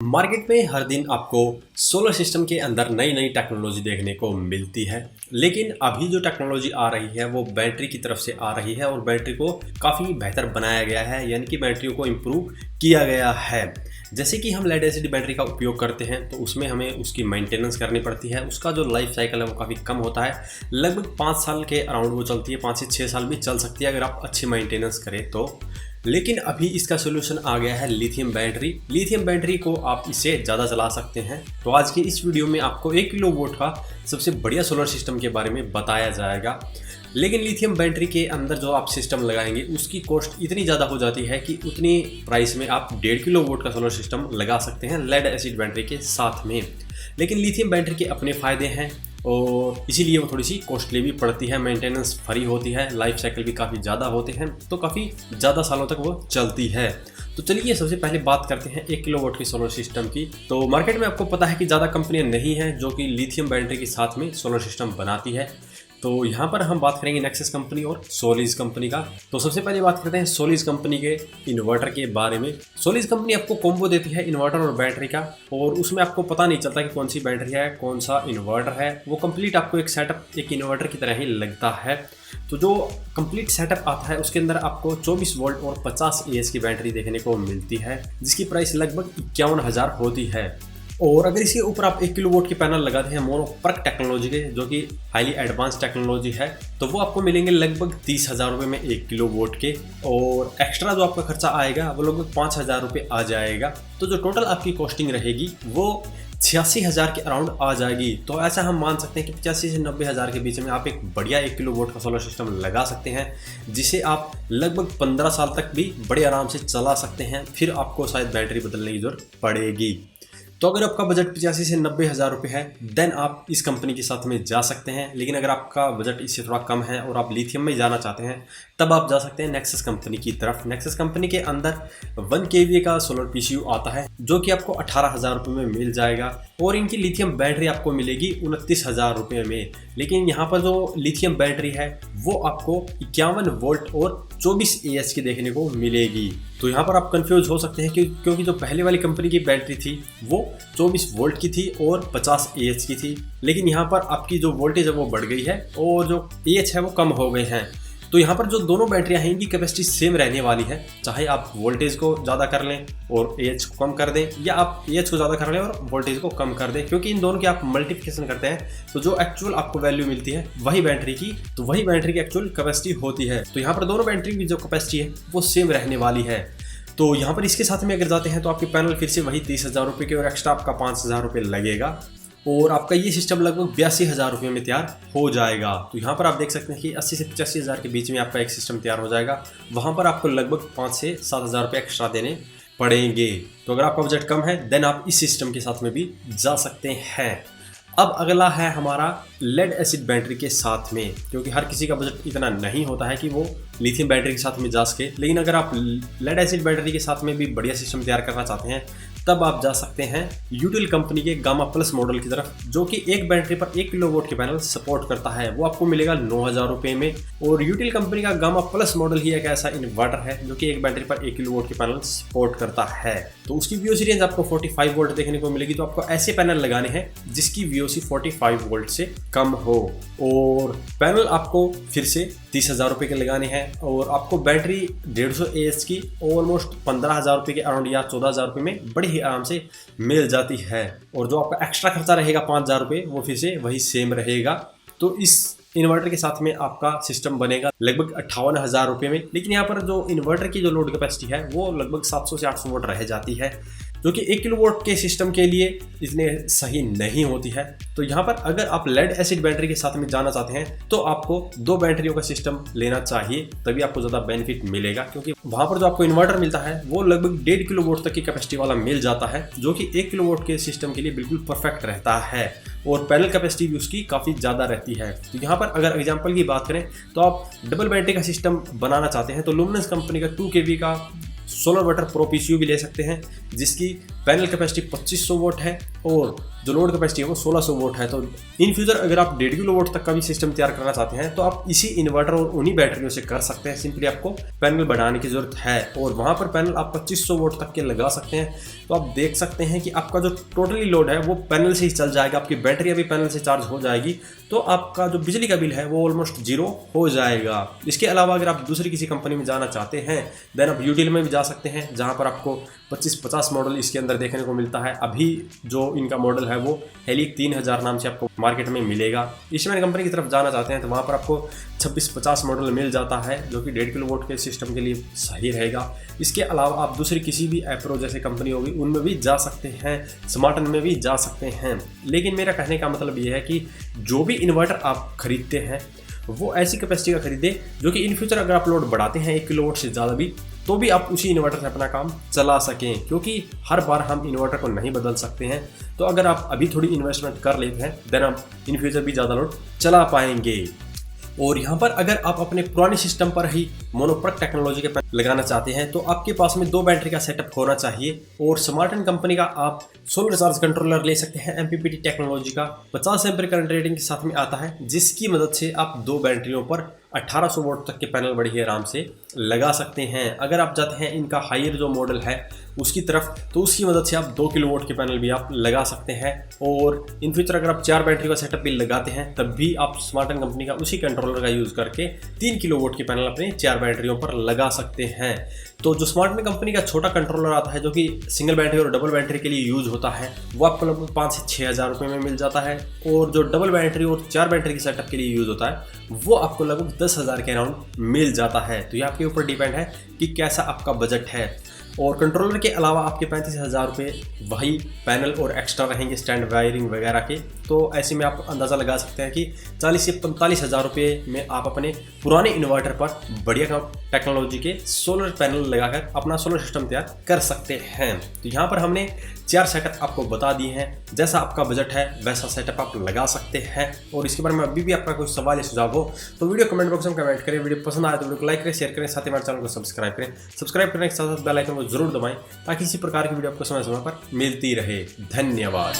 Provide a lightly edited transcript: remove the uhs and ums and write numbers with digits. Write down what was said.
Market में हर दिन आपको सोलर सिस्टम के अंदर नई नई टेक्नोलॉजी देखने को मिलती है। लेकिन अभी जो टेक्नोलॉजी आ रही है वो बैटरी की तरफ से आ रही है और बैटरी को काफ़ी बेहतर बनाया गया है, यानी कि बैटरी को इम्प्रूव किया गया है। जैसे कि हम लेड एसिड बैटरी का उपयोग करते हैं तो उसमें हमें उसकी मेंटेनेंस करनी पड़ती है। उसका जो लाइफ साइकिल है वो काफ़ी कम होता है, लगभग 5 साल के अराउंड वो चलती है, 5 से 6 साल भी चल सकती है अगर आप अच्छी मेंटेनेंस करें तो। लेकिन अभी इसका सोल्यूशन आ गया है लिथियम बैटरी। लिथियम बैटरी को आप इससे ज़्यादा चला सकते हैं। तो आज की इस वीडियो में आपको 1 किलोवाट का सबसे बढ़िया सोलर सिस्टम के बारे में बताया जाएगा। लेकिन लिथियम बैटरी के अंदर जो आप सिस्टम लगाएंगे उसकी कॉस्ट इतनी ज़्यादा हो जाती है कि उतनी प्राइस में आप 1.5 किलोवाट का सोलर सिस्टम लगा सकते हैं लेड एसिड बैटरी के साथ में। लेकिन लिथियम बैटरी के अपने फ़ायदे हैं और इसीलिए वो थोड़ी सी कॉस्टली भी पड़ती है, मेंटेनेंस फ्री होती है, लाइफ साइकिल भी काफ़ी ज़्यादा होते हैं, तो काफ़ी ज़्यादा सालों तक वो चलती है। तो चलिए सबसे पहले बात करते हैं 1 किलोवाट की सोलर सिस्टम की। तो मार्केट में आपको पता है कि ज़्यादा कंपनियां नहीं हैं जो कि लिथियम बैटरी के साथ में सोलर सिस्टम बनाती है। तो यहाँ पर हम बात करेंगे नेक्सस कंपनी और सोलिस कंपनी का। तो सबसे पहले बात करते हैं सोलिस कंपनी के इन्वर्टर के बारे में। सोलिस कंपनी आपको कॉम्बो देती है इन्वर्टर और बैटरी का, और उसमें आपको पता नहीं चलता कि कौन सी बैटरी है, कौन सा इन्वर्टर है। वो कंप्लीट आपको एक सेटअप एक इन्वर्टर की तरह ही लगता है। तो जो कंप्लीट सेटअप आता है उसके अंदर आपको 24 वोल्ट और 50 एएच की बैटरी देखने को मिलती है, जिसकी प्राइस लगभग 51,000 होती है। और अगर इसके ऊपर आप 1 किलोवाट के पैनल लगाते हैं मोनोपर्क टेक्नोलॉजी के, जो कि हाईली एडवांस टेक्नोलॉजी है, तो वो आपको मिलेंगे लगभग 30,000 रुपये में 1 किलोवाट के। और एक्स्ट्रा जो आपका खर्चा आएगा वो लगभग 5,000 रुपये आ जाएगा। तो जो टोटल आपकी कॉस्टिंग रहेगी वो 86,000 के अराउंड आ जाएगी। तो ऐसा हम मान सकते हैं कि 85 से 90,000 के बीच में आप एक बढ़िया 1 किलोवाट का सोलर सिस्टम लगा सकते हैं, जिसे आप लगभग 15 साल तक भी बड़े आराम से चला सकते हैं। फिर आपको शायद बैटरी बदलने की जरूरत पड़ेगी। तो अगर आपका बजट 85 से 90,000 रुपये है देन आप इस कंपनी के साथ में जा सकते हैं। लेकिन अगर आपका बजट इससे थोड़ा कम है और आप लिथियम में जाना चाहते हैं तब आप जा सकते हैं नेक्सस कंपनी की तरफ। नेक्सस कंपनी के अंदर 1 kVA का सोलर पीसीयू आता है जो कि आपको 18,000 रुपये में मिल जाएगा, और इनकी लिथियम बैटरी आपको मिलेगी 29,000 रुपये में। लेकिन यहाँ पर जो लिथियम बैटरी है वो आपको 51 वोल्ट और 24 एएच की देखने को मिलेगी। तो यहाँ पर आप कंफ्यूज हो सकते हैं क्योंकि जो पहले वाली कंपनी की बैटरी थी वो 24 वोल्ट की थी और 50 एएच की थी। लेकिन यहाँ पर आपकी जो वोल्टेज है वो बढ़ गई है और जो एएच है वो कम हो गए हैं। तो यहाँ पर जो दोनों बैटरियाँ हैं इनकी कैपेसिटी सेम रहने वाली है, चाहे आप वोल्टेज को ज़्यादा कर लें और एएच को कम कर दें, या आप एएच को ज़्यादा कर लें और वोल्टेज को कम कर दें। क्योंकि इन दोनों की आप मल्टीप्लिकेशन करते हैं तो जो एक्चुअल आपको वैल्यू मिलती है वही बैटरी की, तो वही बैटरी की एक्चुअल कैपेसिटी होती है। तो यहाँ पर दोनों बैटरी की जो कैपेसिटी है वो सेम रहने वाली है। तो यहाँ पर इसके साथ में अगर जाते हैं तो आपके पैनल फिर से वही 30,000 रुपये के और एक्स्ट्रा आपका 5,000 रुपये लगेगा, और आपका ये सिस्टम लगभग 82,000 रुपये में तैयार हो जाएगा। तो यहाँ पर आप देख सकते हैं कि 80 से 85,000 के बीच में आपका एक सिस्टम तैयार हो जाएगा। वहाँ पर आपको लगभग 5 से 7,000 रुपये एक्स्ट्रा देने पड़ेंगे। तो अगर आपका बजट कम है देन आप इस सिस्टम के साथ में भी जा सकते हैं। अब अगला है हमारा लेड एसिड बैटरी के साथ में, क्योंकि हर किसी का बजट इतना नहीं होता है कि वो लिथियम बैटरी के साथ में जा सके। लेकिन अगर आप लेड एसिड बैटरी के साथ में भी बढ़िया सिस्टम तैयार करना चाहते हैं तब आप जा सकते हैं यूटिल कंपनी के गामा प्लस मॉडल की तरफ, जो कि एक बैटरी पर 1 किलोवाट के पैनल सपोर्ट करता है। वो आपको मिलेगा 9,000 रुपये में। और यूटिल कंपनी का गामा प्लस मॉडल ही एक ऐसा इन्वर्टर है जो कि एक बैटरी पर 1 किलोवाट के पैनल सपोर्ट करता है। तो उसकी वीओसी रेंज आपको 45 वोल्ट देखने को मिलेगी। तो आपको ऐसे पैनल लगाने हैं जिसकी वीओसी 45 वोल्ट से कम हो, और पैनल आपको फिर से 30,000 रुपये के लगाने हैं, और आपको बैटरी 150 एएच की ऑलमोस्ट 15,000 रुपये के अराउंड या 14,000 रुपये में बड़ी ही आराम से मिल जाती है। और जो आपका एक्स्ट्रा खर्चा रहेगा 5,000 रुपये वो फिर से वही सेम रहेगा। तो इस इन्वर्टर के साथ में आपका सिस्टम बनेगा लगभग 58,000 रुपये में। लेकिन यहाँ पर जो इन्वर्टर की जो लोड कैपेसिटी है वो लगभग 700 से 800 वोल्ट रह जाती है, जो कि 1 किलोवाट के सिस्टम के लिए इतने सही नहीं होती है। तो यहाँ पर अगर आप लेड एसिड बैटरी के साथ में जाना चाहते हैं तो आपको 2 बैटरियों का सिस्टम लेना चाहिए, तभी आपको ज़्यादा बेनिफिट मिलेगा। क्योंकि वहाँ पर जो आपको इन्वर्टर मिलता है वो लगभग 1.5 किलोवाट तक की कैपेसिटी वाला मिल जाता है, जो कि 1 किलोवाट के सिस्टम के लिए बिल्कुल परफेक्ट रहता है, और पैनल कैपेसिटी भी उसकी काफ़ी ज़्यादा रहती है। तो यहाँ पर अगर एग्जाम्पल की बात करें तो आप डबल बैटरी का सिस्टम बनाना चाहते हैं तो लुमिनस कंपनी का 2 kV का सोलर वाटर प्रो पीसीयू भी ले सकते हैं, जिसकी पैनल कैपेसिटी 2500 वोट है और जो लोड कैपेसिटी है वो 1600 वोट है। तो इन फ्यूचर अगर आप 1.5 किलो वोट तक का भी सिस्टम तैयार करना चाहते हैं तो आप इसी इन्वर्टर और उन्हीं बैटरियों से कर सकते हैं। सिंपली आपको पैनल बढ़ाने की जरूरत है और वहाँ पर पैनल आप 2500 वोट तक के लगा सकते हैं। तो आप देख सकते हैं कि आपका जो टोटली लोड है वो पैनल से ही चल जाएगा, आपकी बैटरी अभी पैनल से चार्ज हो जाएगी, तो आपका जो बिजली का बिल है वो ऑलमोस्ट जीरो हो जाएगा। इसके अलावा अगर आप दूसरी किसी कंपनी में जाना चाहते हैं देन आप यूटिल में भी जा सकते हैं, जहाँ पर आपको 25-50 मॉडल इसके अंदर देखने को मिलता है। अभी जो इनका मॉडल है वो हेलिक 3000 नाम से आपको मार्केट में मिलेगा। ईस्टमैन कंपनी की तरफ जाना चाहते हैं तो वहाँ पर आपको 26-50 मॉडल मिल जाता है, जो कि 1.5 किलो वोट के सिस्टम के लिए सही रहेगा। इसके अलावा आप दूसरी किसी भी एप्रो जैसे कंपनी होगी उनमें भी जा सकते हैं, स्मार्टन में भी जा सकते हैं। लेकिन मेरा कहने का मतलब ये है कि जो भी इन्वर्टर आप खरीदते हैं वो ऐसी कैपेसिटी का खरीदे जो कि इन फ्यूचर अगर आप लोड बढ़ाते हैं 1 किलो वोट से ज़्यादा भी तो भी आप उसी इन्वर्टर से अपना काम चला सकें, क्योंकि हर बार हम इन्वर्टर को नहीं बदल सकते हैं। तो अगर आप अभी थोड़ी इन्वेस्टमेंट कर लेते हैं देन आप इन फ्यूचर भी ज़्यादा लोड चला पाएंगे। और यहाँ पर अगर आप अपने पुराने सिस्टम पर ही मोनोप्रक टेक्नोलॉजी के पैनल लगाना चाहते हैं तो आपके पास में 2 बैटरी का सेटअप होना चाहिए। और स्मार्टन कंपनी का आप सोलर चार्ज कंट्रोलर ले सकते हैं MPPT टेक्नोलॉजी का, 50 एम्पीयर करंट रेटिंग के साथ में आता है, जिसकी मदद से आप 2 बैटरियों पर 1800 वोट तक के पैनल बड़ी आराम से लगा सकते हैं। अगर आप चाहते हैं इनका हायर जो मॉडल है उसकी तरफ तो उसकी मदद से आप 2 किलो वोट के पैनल भी आप लगा सकते हैं। और इन फ्यूचर अगर आप 4 बैटरी का सेटअप भी लगाते हैं तब भी आप स्मार्टन कंपनी का उसी कंट्रोलर का यूज़ करके 3 किलो वोट के पैनल अपने 4 बैटरियों पर लगा सकते हैं। तो जो स्मार्टन कंपनी का छोटा कंट्रोलर आता है जो कि सिंगल बैटरी और डबल बैटरी के लिए यूज़ होता है वो आपको लगभग 5 से 6 हज़ार रुपये में मिल जाता है। और जो डबल बैटरी और 4 बैटरी के सेटअप के लिए यूज़ होता है वो आपको लगभग 10,000 के अराउंड मिल जाता है। तो ये आपके ऊपर डिपेंड है कि कैसा आपका बजट है। और कंट्रोलर के अलावा आपके 35,000 रुपये वही पैनल और एक्स्ट्रा रहेंगे स्टैंड वायरिंग वगैरह के। तो ऐसे में आप अंदाज़ा लगा सकते हैं कि 40 से 45,000 रुपये में आप अपने पुराने इन्वर्टर पर बढ़िया टेक्नोलॉजी के सोलर पैनल लगाकर अपना सोलर सिस्टम तैयार कर सकते हैं। तो यहाँ पर हमने 4 सेटअप आपको बता दिए हैं, जैसा आपका बजट है वैसा सेटअप आप लगा सकते हैं। और इसके बारे में अभी भी आपका कोई सवाल या सुझाव हो तो वीडियो कमेंट बॉक्स में कमेंट करें। वीडियो पसंद आए तो वीडियो को लाइक करें, शेयर करें, साथ ही हमारे चैनल को सब्सक्राइब करें। सब्सक्राइब करने के साथ साथ बेल आइकन को जरूर दबाएं ताकि इसी प्रकार की वीडियो आपको समय समय पर मिलती रहे। धन्यवाद।